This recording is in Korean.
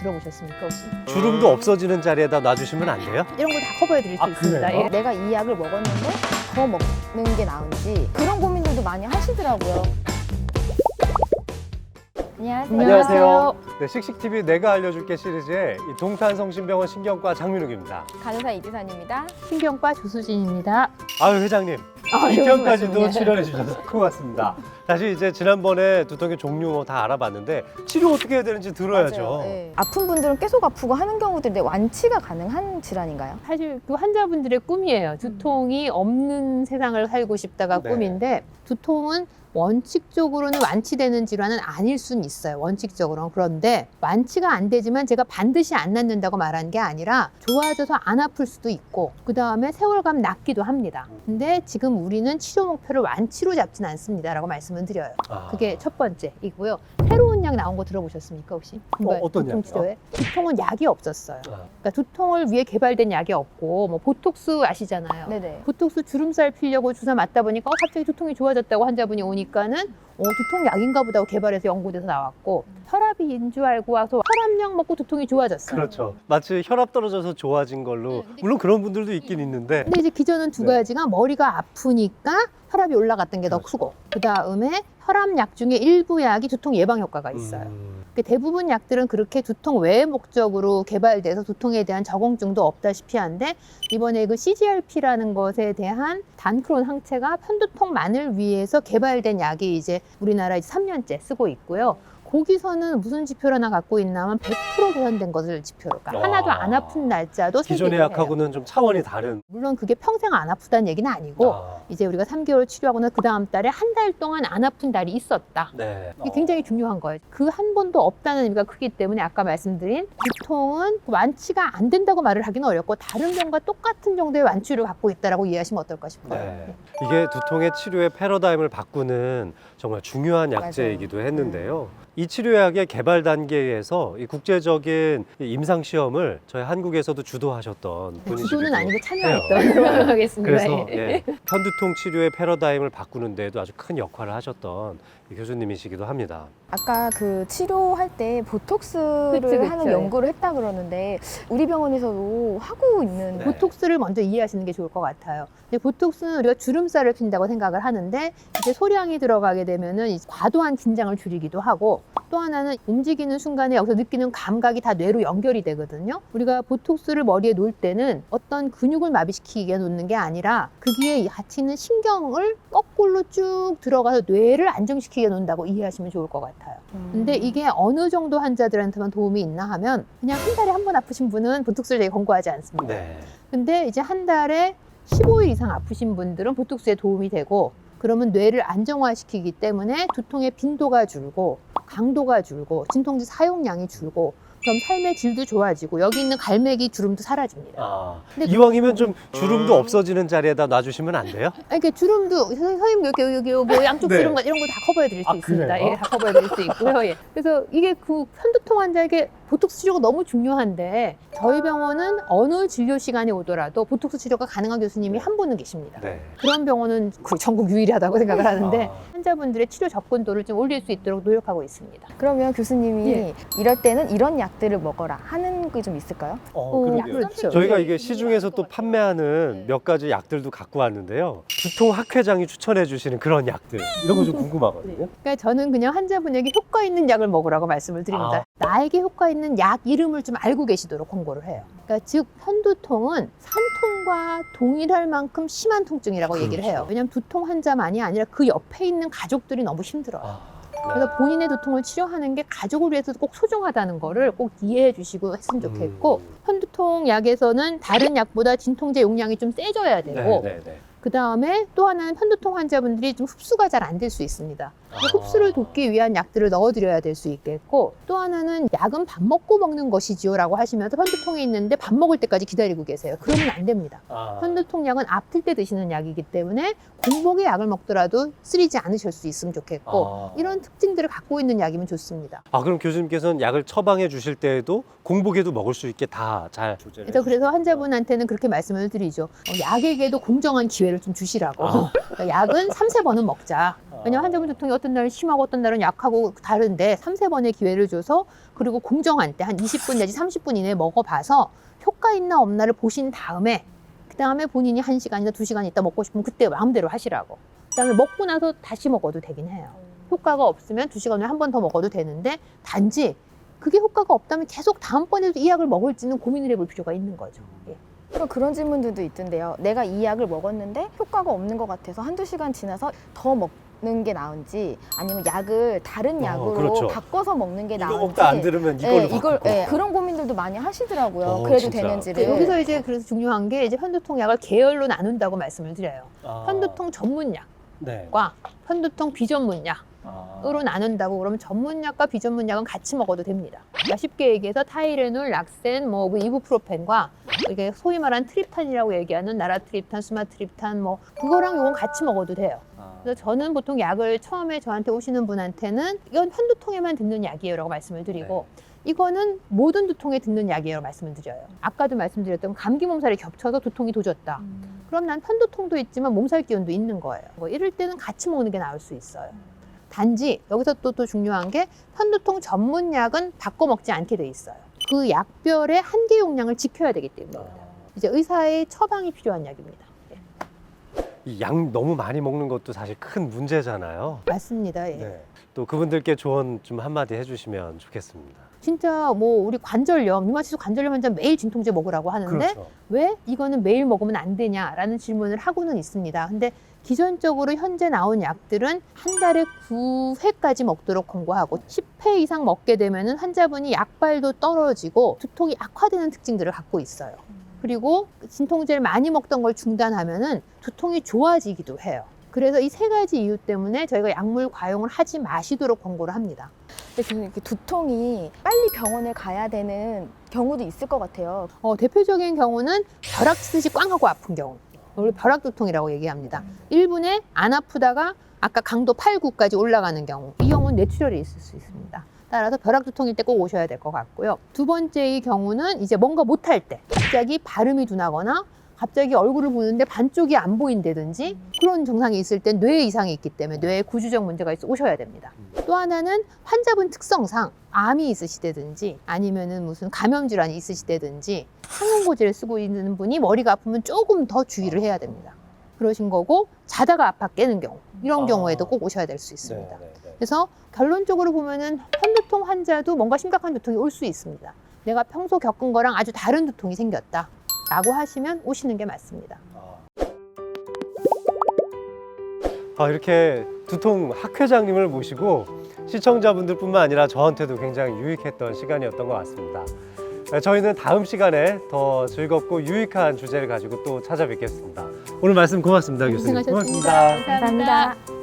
들어보셨습니까 혹시? 주름도 없어지는 자리에다 놔주시면 안 돼요? 이런 거 다 커버해 드릴 수 있습니다. 그래요? 예. 내가 이 약을 먹었는데 더 먹는 게 나은지 그런 고민들도 많이 하시더라고요. 안녕하세요. 네, 씩씩TV 내가 알려줄게 시리즈의 이 동탄성심병원 신경과 장민욱입니다. 간호사 이지선입니다. 신경과 조수진입니다. 아유 회장님, 무슨 2편까지도 말씀이에요? 출연해 주셔서 고맙습니다. 사실 이제 지난번에 두통의 종류 뭐 다 알아봤는데 치료 어떻게 해야 되는지 들어야죠. 맞아요. 예. 아픈 분들은 계속 아프고 하는 경우들인데 완치가 가능한 질환인가요? 사실 그 환자분들의 꿈이에요. 두통이 없는 세상을 살고 싶다가 네. 꿈인데 두통은 원칙적으로는 완치되는 질환은 아닐 수는 있어요. 원칙적으로는. 그런데 완치가 안 되지만 제가 반드시 안 낫는다고 말한 게 아니라 좋아져서 안 아플 수도 있고 그 다음에 세월감 낫기도 합니다. 근데 지금 우리는 치료 목표를 완치로 잡진 않습니다 라고 말씀을 드려요. 그게 첫 번째이고요. 새로운 약 나온 거 들어보셨습니까 혹시? 어떤 두통 약이요? 치료에? 두통은 약이 없었어요. 아, 그러니까 두통을 위해 개발된 약이 없고 뭐 보톡스 아시잖아요. 네네. 보톡스 주름살 피려고 주사 맞다 보니까 갑자기 두통이 좋아졌다고 환자분이 오니까는 두통 약인가 보다 하고 개발해서 연구돼서 나왔고 혈압인 줄 알고 와서 혈압약 먹고 두통이 좋아졌어요. 그렇죠. 마치 혈압 떨어져서 좋아진 걸로 물론 그런 분들도 있긴 있는데 근데 이제 기전은 두 네. 가지가 머리가 아프니까 혈압이 올라갔던 게 더 그렇죠. 크고 그 다음에 혈압약 중에 일부 약이 두통 예방 효과가 있어요. 대부분 약들은 그렇게 두통 외의 목적으로 개발돼서 두통에 대한 적응증도 없다시피 한데 이번에 그 CGRP라는 것에 대한 단크론 항체가 편두통만을 위해서 개발된 약이 이제 우리나라 3년째 쓰고 있고요. 거기서는 무슨 지표를 하나 갖고 있냐면 100% 개선된 것을 지표로. 그러니까 하나도 안 아픈 날짜도 기존의 세기로 해요. 약하고는 좀 차원이 다른. 물론 그게 평생 안 아프다는 얘기는 아니고 이제 우리가 3개월 치료하고는 그 다음 달에 한 달 동안 안 아픈 달이 있었다. 네. 이게 굉장히 중요한 거예요. 그 한 번도 없다는 의미가 크기 때문에 아까 말씀드린 두통은 완치가 안 된다고 말을 하기는 어렵고 다른 병과 똑같은 정도의 완치를 갖고 있다라고 이해하시면 어떨까 싶어요. 네. 이게 두통의 치료의 패러다임을 바꾸는 정말 중요한 약제이기도 했는데요. 이 치료약의 개발 단계에서 이 국제적인 임상 시험을 저희 한국에서도 주도하셨던 분이시기도 주도는 아니고 해요. 참여했던 하겠습니다. 그래서 예, 편두통 치료의 패러다임을 바꾸는 데에도 아주 큰 역할을 하셨던 이 교수님이시기도 합니다. 아까 그 치료할 때 보톡스를 그쵸, 하는 예. 연구를 했다 그러는데 우리 병원에서도 하고 있는 네. 보톡스를 먼저 이해하시는 게 좋을 것 같아요. 근데 보톡스는 우리가 주름살을 핀다고 생각을 하는데 이제 소량이 들어가게 되면은 이 과도한 긴장을 줄이기도 하고 또 하나는 움직이는 순간에 여기서 느끼는 감각이 다 뇌로 연결이 되거든요. 우리가 보톡스를 머리에 놓을 때는 어떤 근육을 마비시키게 놓는 게 아니라 거기에 같이 있는 신경을 거꾸로 쭉 들어가서 뇌를 안정시키게 놓는다고 이해하시면 좋을 것 같아요. 근데 이게 어느 정도 환자들한테만 도움이 있나 하면 그냥 한 달에 한 번 아프신 분은 보톡스를 되게 권고하지 않습니다. 네. 근데 이제 한 달에 15일 이상 아프신 분들은 보톡스에 도움이 되고 그러면 뇌를 안정화시키기 때문에 두통의 빈도가 줄고 강도가 줄고 진통제 사용량이 줄고 그럼 삶의 질도 좋아지고 여기 있는 갈매기 주름도 사라집니다. 근데 이왕이면 좀 주름도 없어지는 자리에다 놔주시면 안 돼요? 이렇게 주름도 선생님 여기 양쪽 네. 주름 이런 거 다 커버해 드릴 수 있습니다. 그래요? 예, 다 커버해 드릴 수 있고요. 예. 그래서 이게 그 편두통 환자에게 보톡스 치료가 너무 중요한데 저희 병원은 어느 진료 시간에 오더라도 보톡스 치료가 가능한 교수님이 한 분은 계십니다. 네. 그런 병원은 그 전국 유일하다고 생각을 하는데 아. 환자분들의 치료 접근도를 좀 올릴 수 있도록 노력하고 있습니다. 그러면 교수님이 예. 이럴 때는 이런 약들을 먹어라 하는 게 좀 있을까요? 그러게요. 그렇죠. 저희가 예. 이게 시중에서 또 판매하는 몇 가지 약들도 갖고 왔는데요. 두통 학회장이 추천해 주시는 그런 약들 이런 거 좀 궁금하거든요. 그러니까 저는 그냥 환자분에게 효과 있는 약을 먹으라고 말씀을 드립니다. 나에게 효과 있는 약 이름을 좀 알고 계시도록 권고를 해요. 그러니까 즉 편두통은 산통과 동일할 만큼 심한 통증이라고 얘기를 해요. 그렇죠. 왜냐하면 두통 환자만이 아니라 그 옆에 있는 가족들이 너무 힘들어요. 네. 그래서 본인의 두통을 치료하는 게 가족을 위해서도 꼭 소중하다는 거를 꼭 이해해 주시고 했으면 좋겠고 편두통 약에서는 다른 약보다 진통제 용량이 좀 세져야 되고 그 다음에 또 하나는 편두통 환자분들이 좀 흡수가 잘 안 될 수 있습니다. 흡수를 돕기 위한 약들을 넣어드려야 될 수 있겠고 또 하나는 약은 밥 먹고 먹는 것이지요 라고 하시면서 편두통이 있는데 밥 먹을 때까지 기다리고 계세요. 그러면 안 됩니다. 편두통 약은 아플 때 드시는 약이기 때문에 공복에 약을 먹더라도 쓰리지 않으실 수 있으면 좋겠고 이런 특징들을 갖고 있는 약이면 좋습니다. 그럼 교수님께서는 약을 처방해 주실 때에도 공복에도 먹을 수 있게 다 잘 조절해 그래서 환자분한테는 그렇게 말씀을 드리죠. 약에게도 공정한 기회를 좀 주시라고. 그러니까 약은 3-4번은 먹자. 왜냐하면 환자분 두통이 어떤 날은 심하고 어떤 날은 약하고 다른데 3~4번의 기회를 줘서 그리고 공정한 때 한 20분 내지 30분 이내에 먹어봐서 효과 있나 없나를 보신 다음에 그 다음에 본인이 1시간이나 2시간 있다 먹고 싶으면 그때 마음대로 하시라고. 그 다음에 먹고 나서 다시 먹어도 되긴 해요. 효과가 없으면 2시간 후에 한 번 더 먹어도 되는데 단지 그게 효과가 없다면 계속 다음번에도 이 약을 먹을지는 고민을 해볼 필요가 있는 거죠. 예. 그런 질문들도 있던데요. 내가 이 약을 먹었는데 효과가 없는 것 같아서 1~2시간 지나서 더 먹는 게 나은지 아니면 약을 다른 약으로 그렇죠. 바꿔서 먹는 게 이거 나은지. 먹다 안 들으면 이걸로 바꾸고. 그런 고민들도 많이 하시더라고요. 그래도 진짜. 되는지를. 여기서 이제 그래서 중요한 게 이제 편두통 약을 계열로 나눈다고 말씀을 드려요. 아. 편두통 전문 약과 네. 편두통 비전문 약. 아. 으로 나눈다고 그러면 전문약과 비전문약은 같이 먹어도 됩니다. 그러니까 쉽게 얘기해서 타이레놀, 락센, 뭐 이부프로펜과 이게 소위 말하는 트립탄이라고 얘기하는 나라트립탄, 수마트립탄 뭐 그거랑 요건 같이 먹어도 돼요. 그래서 저는 보통 약을 처음에 저한테 오시는 분한테는 이건 편두통에만 듣는 약이에요라고 말씀을 드리고 이거는 모든 두통에 듣는 약이에요 말씀을 드려요. 아까도 말씀드렸던 감기 몸살이 겹쳐서 두통이 도졌다. 그럼 난 편두통도 있지만 몸살 기운도 있는 거예요. 뭐 이럴 때는 같이 먹는 게 나을 수 있어요. 단지 여기서 또 중요한 게 편두통 전문 약은 바꿔 먹지 않게 돼 있어요. 그 약별의 한계 용량을 지켜야 되기 때문입니다. 이제 의사의 처방이 필요한 약입니다. 이 약 너무 많이 먹는 것도 사실 큰 문제잖아요. 맞습니다. 예. 네. 또 그분들께 조언 좀 한마디 해주시면 좋겠습니다. 진짜 뭐 우리 관절염, 류마티스 관절염 환자 매일 진통제 먹으라고 하는데 그렇죠. 왜 이거는 매일 먹으면 안 되냐라는 질문을 하고는 있습니다. 근데 기존적으로 현재 나온 약들은 한 달에 9회까지 먹도록 권고하고 10회 이상 먹게 되면은 환자분이 약발도 떨어지고 두통이 악화되는 특징들을 갖고 있어요. 그리고 진통제를 많이 먹던 걸 중단하면은 두통이 좋아지기도 해요. 그래서 이 3가지 이유 때문에 저희가 약물 과용을 하지 마시도록 권고를 합니다. 근데 저는 이렇게 두통이 빨리 병원을 가야 되는 경우도 있을 것 같아요. 대표적인 경우는 벼락 치듯이 꽝 하고 아픈 경우. 우리 벼락두통이라고 얘기합니다. 1분에 안 아프다가 아까 강도 8, 9까지 올라가는 경우. 이 경우는 뇌출혈이 있을 수 있습니다. 따라서 벼락두통일 때 꼭 오셔야 될 것 같고요. 두 번째의 경우는 이제 뭔가 못할 때 갑자기 발음이 둔하거나 갑자기 얼굴을 보는데 반쪽이 안 보인다든지 그런 증상이 있을 때 뇌 이상이 있기 때문에 뇌에 구조적 문제가 있어 오셔야 됩니다. 또 하나는 환자분 특성상 암이 있으시다든지 아니면은 무슨 감염 질환이 있으시다든지 항응고제를 쓰고 있는 분이 머리가 아프면 조금 더 주의를 해야 됩니다. 그러신 거고 자다가 아파 깨는 경우 이런 경우에도 꼭 오셔야 될 수 있습니다. 그래서 결론적으로 보면은 편두통 환자도 뭔가 심각한 두통이 올 수 있습니다. 내가 평소 겪은 거랑 아주 다른 두통이 생겼다 라고 하시면 오시는 게 맞습니다. 이렇게 두통 학회장님을 모시고 시청자분들뿐만 아니라 저한테도 굉장히 유익했던 시간이었던 것 같습니다. 저희는 다음 시간에 더 즐겁고 유익한 주제를 가지고 또 찾아뵙겠습니다. 오늘 말씀 고맙습니다, 교수님. 고생하셨습니다. 감사합니다. 감사합니다.